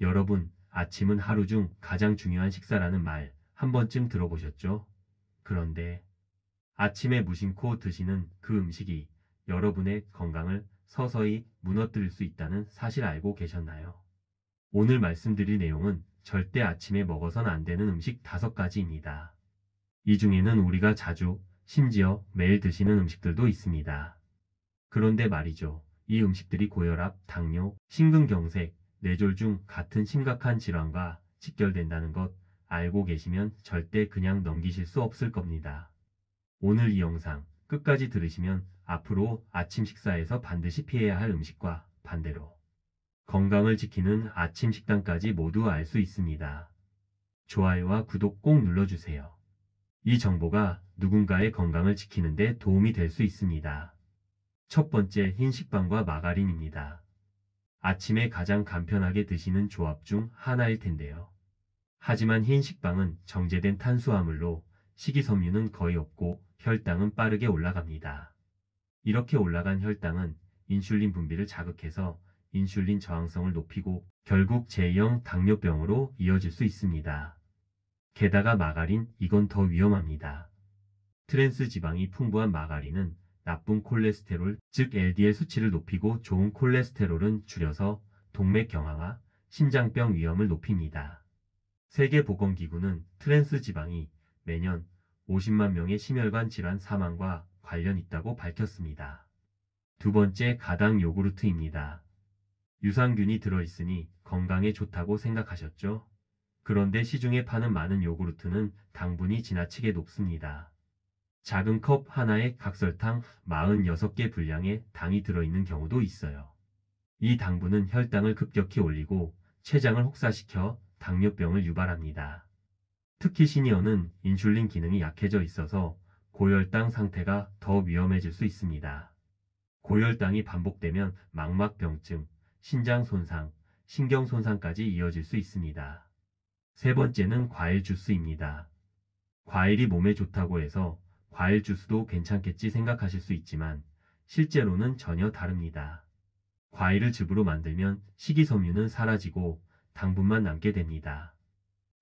여러분, 아침은 하루 중 가장 중요한 식사라는 말 한 번쯤 들어보셨죠? 그런데 아침에 무심코 드시는 그 음식이 여러분의 건강을 서서히 무너뜨릴 수 있다는 사실 알고 계셨나요? 오늘 말씀드릴 내용은 절대 아침에 먹어선 안 되는 음식 5가지입니다. 이 중에는 우리가 자주, 심지어 매일 드시는 음식들도 있습니다. 그런데 말이죠. 이 음식들이 고혈압, 당뇨, 심근경색, 뇌졸중 같은 심각한 질환과 직결된다는 것 알고 계시면 절대 그냥 넘기실 수 없을 겁니다. 오늘 이 영상 끝까지 들으시면 앞으로 아침 식사에서 반드시 피해야 할 음식과 반대로 건강을 지키는 아침 식단까지 모두 알 수 있습니다. 좋아요와 구독 꼭 눌러주세요. 이 정보가 누군가의 건강을 지키는 데 도움이 될 수 있습니다. 첫 번째, 흰식빵과 마가린입니다. 아침에 가장 간편하게 드시는 조합 중 하나일 텐데요. 하지만 흰식빵은 정제된 탄수화물로 식이섬유는 거의 없고 혈당은 빠르게 올라갑니다. 이렇게 올라간 혈당은 인슐린 분비를 자극해서 인슐린 저항성을 높이고 결국 제2형 당뇨병으로 이어질 수 있습니다. 게다가 마가린, 이건 더 위험합니다. 트랜스 지방이 풍부한 마가린은 나쁜 콜레스테롤, 즉 LDL 수치를 높이고 좋은 콜레스테롤은 줄여서 동맥 경화와 심장병 위험을 높입니다. 세계보건기구는 트랜스 지방이 매년 50만 명의 심혈관 질환 사망과 관련 있다고 밝혔습니다. 두 번째, 가당 요구르트입니다. 유산균이 들어있으니 건강에 좋다고 생각하셨죠? 그런데 시중에 파는 많은 요구르트는 당분이 지나치게 높습니다. 작은 컵 하나에 각설탕 46개 분량의 당이 들어있는 경우도 있어요. 이 당분은 혈당을 급격히 올리고 췌장을 혹사시켜 당뇨병을 유발합니다. 특히 시니어는 인슐린 기능이 약해져 있어서 고혈당 상태가 더 위험해질 수 있습니다. 고혈당이 반복되면 망막병증, 신장 손상, 신경 손상까지 이어질 수 있습니다. 세 번째는 과일 주스입니다. 과일이 몸에 좋다고 해서 과일 주스도 괜찮겠지 생각하실 수 있지만 실제로는 전혀 다릅니다. 과일을 즙으로 만들면 식이섬유는 사라지고 당분만 남게 됩니다.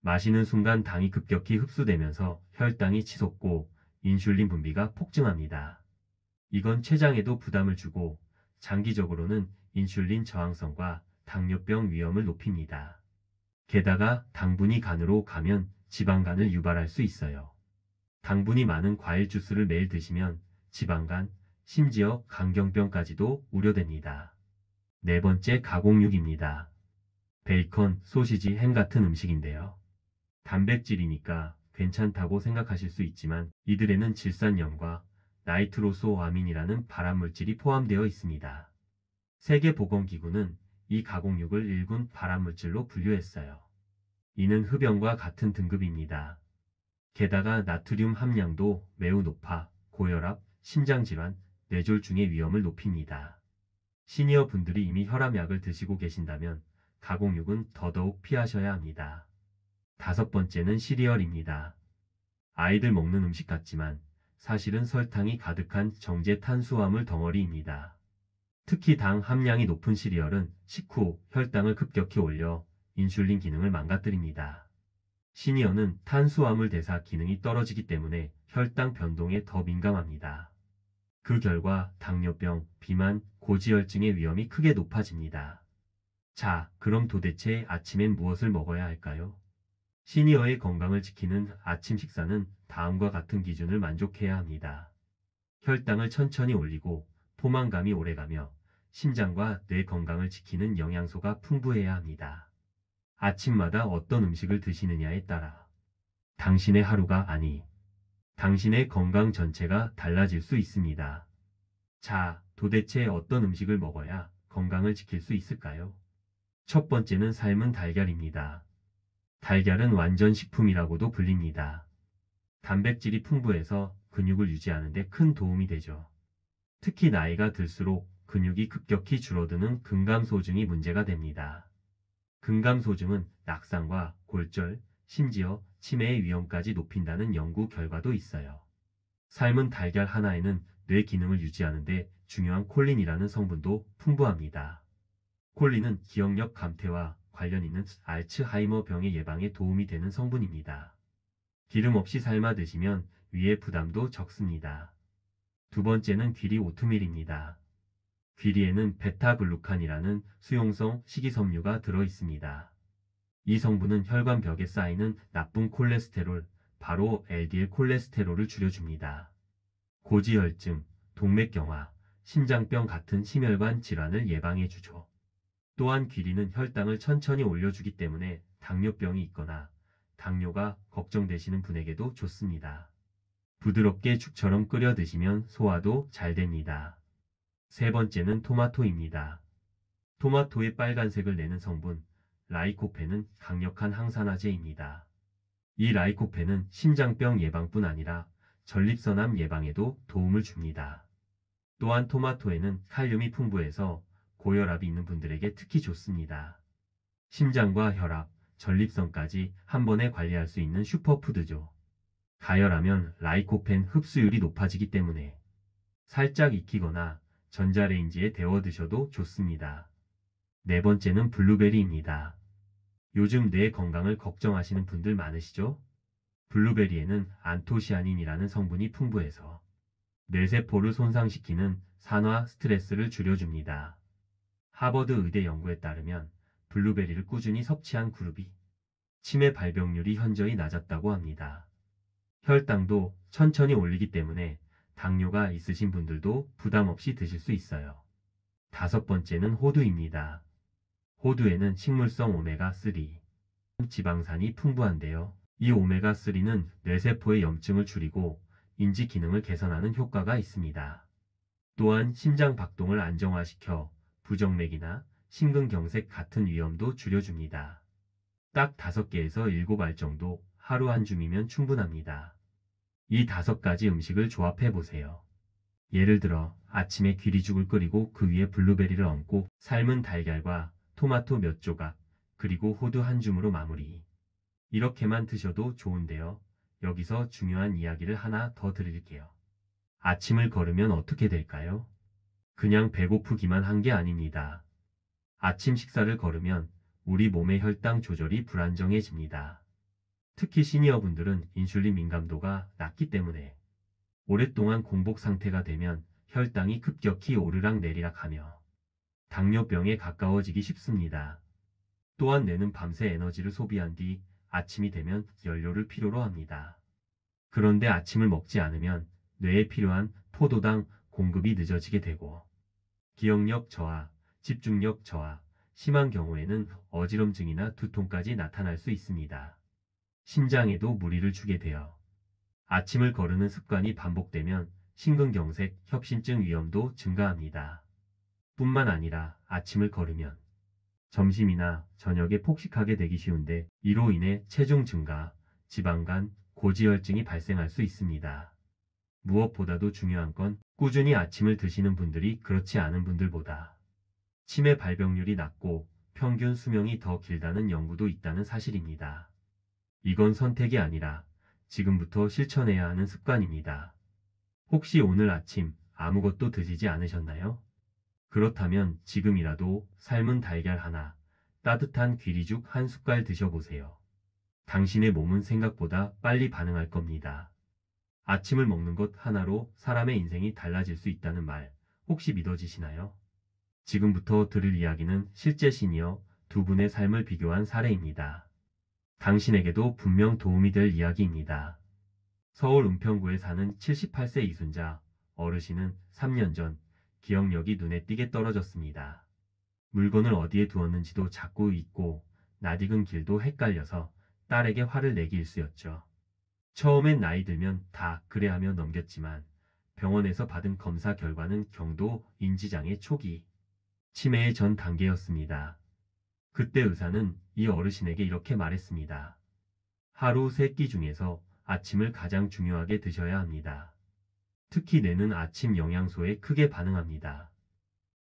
마시는 순간 당이 급격히 흡수되면서 혈당이 치솟고 인슐린 분비가 폭증합니다. 이건 췌장에도 부담을 주고 장기적으로는 인슐린 저항성과 당뇨병 위험을 높입니다. 게다가 당분이 간으로 가면 지방간을 유발할 수 있어요. 당분이 많은 과일 주스를 매일 드시면 지방간, 심지어 간경병까지도 우려됩니다. 네 번째, 가공육입니다. 베이컨, 소시지, 햄 같은 음식인데요. 단백질이니까 괜찮다고 생각하실 수 있지만 이들에는 질산염과 나이트로소아민이라는 발암물질이 포함되어 있습니다. 세계보건기구는 이 가공육을 1군 발암물질로 분류했어요. 이는 흡연과 같은 등급입니다. 게다가 나트륨 함량도 매우 높아 고혈압, 심장질환, 뇌졸중의 위험을 높입니다. 시니어 분들이 이미 혈압약을 드시고 계신다면 가공육은 더더욱 피하셔야 합니다. 다섯 번째는 시리얼입니다. 아이들 먹는 음식 같지만 사실은 설탕이 가득한 정제 탄수화물 덩어리입니다. 특히 당 함량이 높은 시리얼은 식후 혈당을 급격히 올려 인슐린 기능을 망가뜨립니다. 시니어는 탄수화물 대사 기능이 떨어지기 때문에 혈당 변동에 더 민감합니다. 그 결과 당뇨병, 비만, 고지혈증의 위험이 크게 높아집니다. 자, 그럼 도대체 아침엔 무엇을 먹어야 할까요? 시니어의 건강을 지키는 아침 식사는 다음과 같은 기준을 만족해야 합니다. 혈당을 천천히 올리고 포만감이 오래가며 심장과 뇌 건강을 지키는 영양소가 풍부해야 합니다. 아침마다 어떤 음식을 드시느냐에 따라 당신의 하루가 아니, 당신의 건강 전체가 달라질 수 있습니다. 자, 도대체 어떤 음식을 먹어야 건강을 지킬 수 있을까요? 첫 번째는 삶은 달걀입니다. 달걀은 완전 식품이라고도 불립니다. 단백질이 풍부해서 근육을 유지하는 데 큰 도움이 되죠. 특히 나이가 들수록 근육이 급격히 줄어드는 근감소증이 문제가 됩니다. 근감소증은 낙상과 골절, 심지어 치매의 위험까지 높인다는 연구 결과도 있어요. 삶은 달걀 하나에는 뇌 기능을 유지하는 데 중요한 콜린이라는 성분도 풍부합니다. 콜린은 기억력 감퇴와 관련 있는 알츠하이머 병의 예방에 도움이 되는 성분입니다. 기름 없이 삶아 드시면 위에 부담도 적습니다. 두 번째는 귀리 오트밀입니다. 귀리에는 베타글루칸이라는 수용성 식이섬유가 들어 있습니다. 이 성분은 혈관벽에 쌓이는 나쁜 콜레스테롤, 바로 LDL 콜레스테롤을 줄여줍니다. 고지혈증, 동맥경화, 심장병 같은 심혈관 질환을 예방해주죠. 또한 귀리는 혈당을 천천히 올려주기 때문에 당뇨병이 있거나 당뇨가 걱정되시는 분에게도 좋습니다. 부드럽게 죽처럼 끓여 드시면 소화도 잘 됩니다. 세 번째는 토마토입니다. 토마토의 빨간색을 내는 성분, 라이코펜은 강력한 항산화제입니다. 이 라이코펜은 심장병 예방뿐 아니라 전립선암 예방에도 도움을 줍니다. 또한 토마토에는 칼륨이 풍부해서 고혈압이 있는 분들에게 특히 좋습니다. 심장과 혈압, 전립선까지 한 번에 관리할 수 있는 슈퍼푸드죠. 가열하면 라이코펜 흡수율이 높아지기 때문에 살짝 익히거나 전자레인지에 데워 드셔도 좋습니다. 네 번째는 블루베리입니다. 요즘 뇌 건강을 걱정하시는 분들 많으시죠? 블루베리에는 안토시아닌이라는 성분이 풍부해서 뇌세포를 손상시키는 산화 스트레스를 줄여줍니다. 하버드 의대 연구에 따르면 블루베리를 꾸준히 섭취한 그룹이 치매 발병률이 현저히 낮았다고 합니다. 혈당도 천천히 올리기 때문에 당뇨가 있으신 분들도 부담 없이 드실 수 있어요. 다섯 번째는 호두입니다. 호두에는 식물성 오메가3, 지방산이 풍부한데요. 이 오메가3는 뇌세포의 염증을 줄이고 인지 기능을 개선하는 효과가 있습니다. 또한 심장 박동을 안정화시켜 부정맥이나 심근경색 같은 위험도 줄여줍니다. 딱 5개에서 7알 정도 하루 한 줌이면 충분합니다. 이 5가지 음식을 조합해 보세요. 예를 들어 아침에 귀리죽을 끓이고 그 위에 블루베리를 얹고 삶은 달걀과 토마토 몇 조각, 그리고 호두 한 줌으로 마무리. 이렇게만 드셔도 좋은데요. 여기서 중요한 이야기를 하나 더 드릴게요. 아침을 걸으면 어떻게 될까요? 그냥 배고프기만 한 게 아닙니다. 아침 식사를 걸으면 우리 몸의 혈당 조절이 불안정해집니다. 특히 시니어분들은 인슐린 민감도가 낮기 때문에 오랫동안 공복 상태가 되면 혈당이 급격히 오르락내리락하며 당뇨병에 가까워지기 쉽습니다. 또한 뇌는 밤새 에너지를 소비한 뒤 아침이 되면 연료를 필요로 합니다. 그런데 아침을 먹지 않으면 뇌에 필요한 포도당 공급이 늦어지게 되고 기억력 저하, 집중력 저하, 심한 경우에는 어지럼증이나 두통까지 나타날 수 있습니다. 심장에도 무리를 주게 되어 아침을 거르는 습관이 반복되면 심근경색, 협심증 위험도 증가합니다. 뿐만 아니라 아침을 걸으면 점심이나 저녁에 폭식하게 되기 쉬운데 이로 인해 체중 증가, 지방간, 고지혈증이 발생할 수 있습니다. 무엇보다도 중요한 건 꾸준히 아침을 드시는 분들이 그렇지 않은 분들보다 치매 발병률이 낮고 평균 수명이 더 길다는 연구도 있다는 사실입니다. 이건 선택이 아니라 지금부터 실천해야 하는 습관입니다. 혹시 오늘 아침 아무것도 드시지 않으셨나요? 그렇다면 지금이라도 삶은 달걀 하나, 따뜻한 귀리죽 한 숟갈 드셔보세요. 당신의 몸은 생각보다 빨리 반응할 겁니다. 아침을 먹는 것 하나로 사람의 인생이 달라질 수 있다는 말 혹시 믿어지시나요? 지금부터 들을 이야기는 실제 시니어 두 분의 삶을 비교한 사례입니다. 당신에게도 분명 도움이 될 이야기입니다. 서울 은평구에 사는 78세 이순자 어르신은 3년 전 기억력이 눈에 띄게 떨어졌습니다. 물건을 어디에 두었는지도 자꾸 잊고 낯익은 길도 헷갈려서 딸에게 화를 내기 일쑤였죠. 처음엔 나이 들면 다 그래 하며 넘겼지만 병원에서 받은 검사 결과는 경도 인지장애 초기 치매의 전 단계였습니다. 그때 의사는 이 어르신에게 이렇게 말했습니다. 하루 3끼 중에서 아침을 가장 중요하게 드셔야 합니다. 특히 뇌는 아침 영양소에 크게 반응합니다.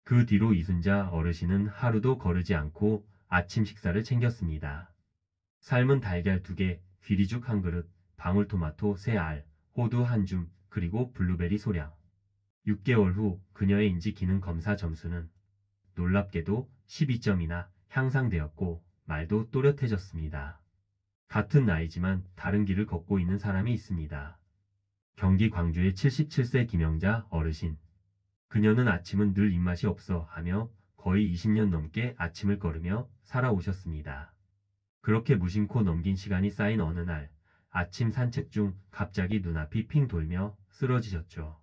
그 뒤로 이순자 어르신은 하루도 거르지 않고 아침 식사를 챙겼습니다. 삶은 달걀 2개, 귀리죽 1그릇, 방울토마토 3알, 호두 1줌, 그리고 블루베리 소량. 6개월 후 그녀의 인지 기능 검사 점수는 놀랍게도 12점이나 향상되었고 말도 또렷해졌습니다. 같은 나이지만 다른 길을 걷고 있는 사람이 있습니다. 경기 광주의 77세 김영자 어르신. 그녀는 아침은 늘 입맛이 없어 하며 거의 20년 넘게 아침을 거르며 살아오셨습니다. 그렇게 무심코 넘긴 시간이 쌓인 어느 날 아침 산책 중 갑자기 눈앞이 핑 돌며 쓰러지셨죠.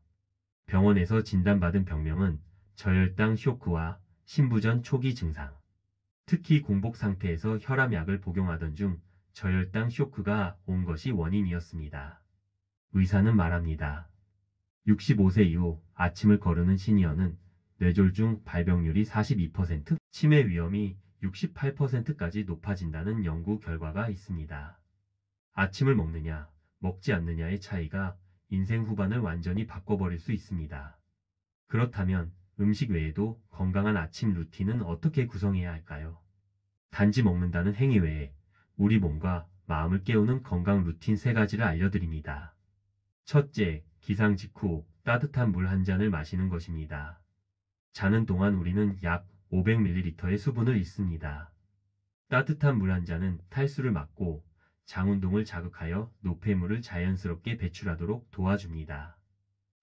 병원에서 진단받은 병명은 저혈당 쇼크와 신부전 초기 증상. 특히 공복 상태에서 혈압약을 복용하던 중 저혈당 쇼크가 온 것이 원인이었습니다. 의사는 말합니다. 65세 이후 아침을 거르는 시니어는 뇌졸중 발병률이 42%, 치매 위험이 68%까지 높아진다는 연구 결과가 있습니다. 아침을 먹느냐, 먹지 않느냐의 차이가 인생 후반을 완전히 바꿔버릴 수 있습니다. 그렇다면 음식 외에도 건강한 아침 루틴은 어떻게 구성해야 할까요? 단지 먹는다는 행위 외에 우리 몸과 마음을 깨우는 건강 루틴 3가지를 알려드립니다. 첫째, 기상 직후 따뜻한 물 한 잔을 마시는 것입니다. 자는 동안 우리는 약 500ml의 수분을 잃습니다. 따뜻한 물 한 잔은 탈수를 막고 장운동을 자극하여 노폐물을 자연스럽게 배출하도록 도와줍니다.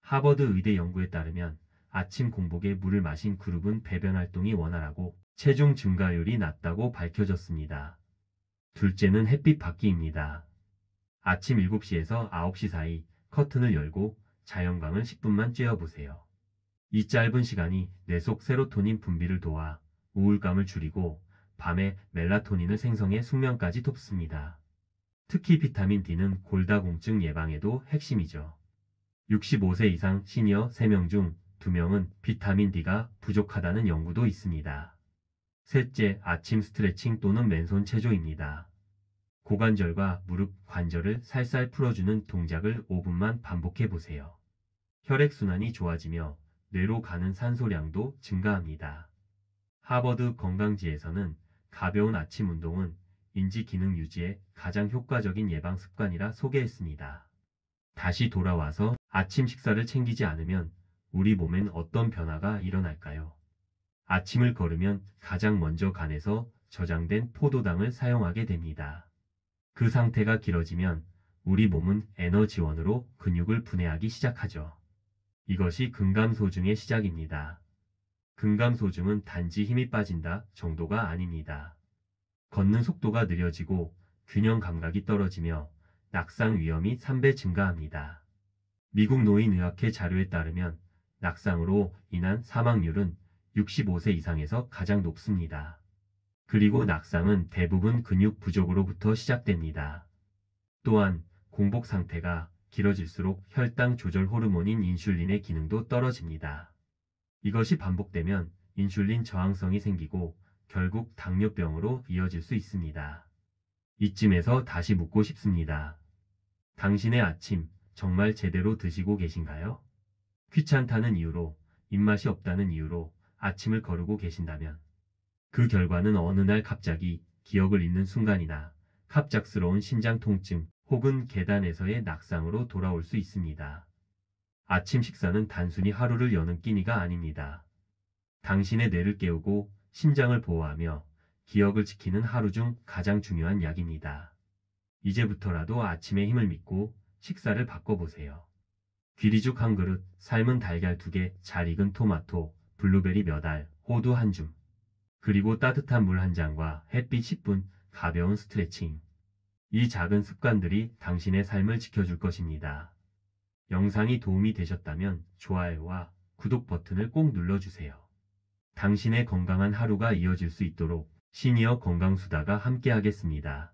하버드 의대 연구에 따르면 아침 공복에 물을 마신 그룹은 배변 활동이 원활하고 체중 증가율이 낮다고 밝혀졌습니다. 둘째는 햇빛 받기입니다. 아침 7시에서 9시 사이 커튼을 열고 자연광을 10분만 쬐어보세요. 이 짧은 시간이 뇌 속 세로토닌 분비를 도와 우울감을 줄이고 밤에 멜라토닌을 생성해 숙면까지 돕습니다. 특히 비타민 D는 골다공증 예방에도 핵심이죠. 65세 이상 시니어 3명 중 2명은 비타민 D가 부족하다는 연구도 있습니다. 셋째, 아침 스트레칭 또는 맨손 체조입니다. 고관절과 무릎 관절을 살살 풀어주는 동작을 5분만 반복해 보세요. 혈액순환이 좋아지며 뇌로 가는 산소량도 증가합니다. 하버드 건강지에서는 가벼운 아침 운동은 인지 기능 유지에 가장 효과적인 예방 습관이라 소개했습니다. 다시 돌아와서 아침 식사를 챙기지 않으면 우리 몸엔 어떤 변화가 일어날까요? 아침을 거르면 가장 먼저 간에서 저장된 포도당을 사용하게 됩니다. 그 상태가 길어지면 우리 몸은 에너지원으로 근육을 분해하기 시작하죠. 이것이 근감소증의 시작입니다. 근감소증은 단지 힘이 빠진다 정도가 아닙니다. 걷는 속도가 느려지고 균형 감각이 떨어지며 낙상 위험이 3배 증가합니다. 미국 노인의학회 자료에 따르면 낙상으로 인한 사망률은 65세 이상에서 가장 높습니다. 그리고 낙상은 대부분 근육 부족으로부터 시작됩니다. 또한 공복 상태가 길어질수록 혈당 조절 호르몬인 인슐린의 기능도 떨어집니다. 이것이 반복되면 인슐린 저항성이 생기고 결국 당뇨병으로 이어질 수 있습니다. 이쯤에서 다시 묻고 싶습니다. 당신의 아침 정말 제대로 드시고 계신가요? 귀찮다는 이유로, 입맛이 없다는 이유로 아침을 거르고 계신다면 그 결과는 어느 날 갑자기 기억을 잃는 순간이나 갑작스러운 심장 통증 혹은 계단에서의 낙상으로 돌아올 수 있습니다. 아침 식사는 단순히 하루를 여는 끼니가 아닙니다. 당신의 뇌를 깨우고 심장을 보호하며 기억을 지키는 하루 중 가장 중요한 약입니다. 이제부터라도 아침의 힘을 믿고 식사를 바꿔보세요. 귀리죽 한 그릇, 삶은 달걀 2개, 잘 익은 토마토, 블루베리 몇 알, 호두 한 줌. 그리고 따뜻한 물 한 잔과 햇빛 10분, 가벼운 스트레칭. 이 작은 습관들이 당신의 삶을 지켜줄 것입니다. 영상이 도움이 되셨다면 좋아요와 구독 버튼을 꼭 눌러주세요. 당신의 건강한 하루가 이어질 수 있도록 시니어 건강수다가 함께하겠습니다.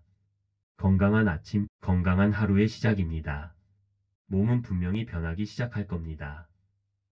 건강한 아침, 건강한 하루의 시작입니다. 몸은 분명히 변하기 시작할 겁니다.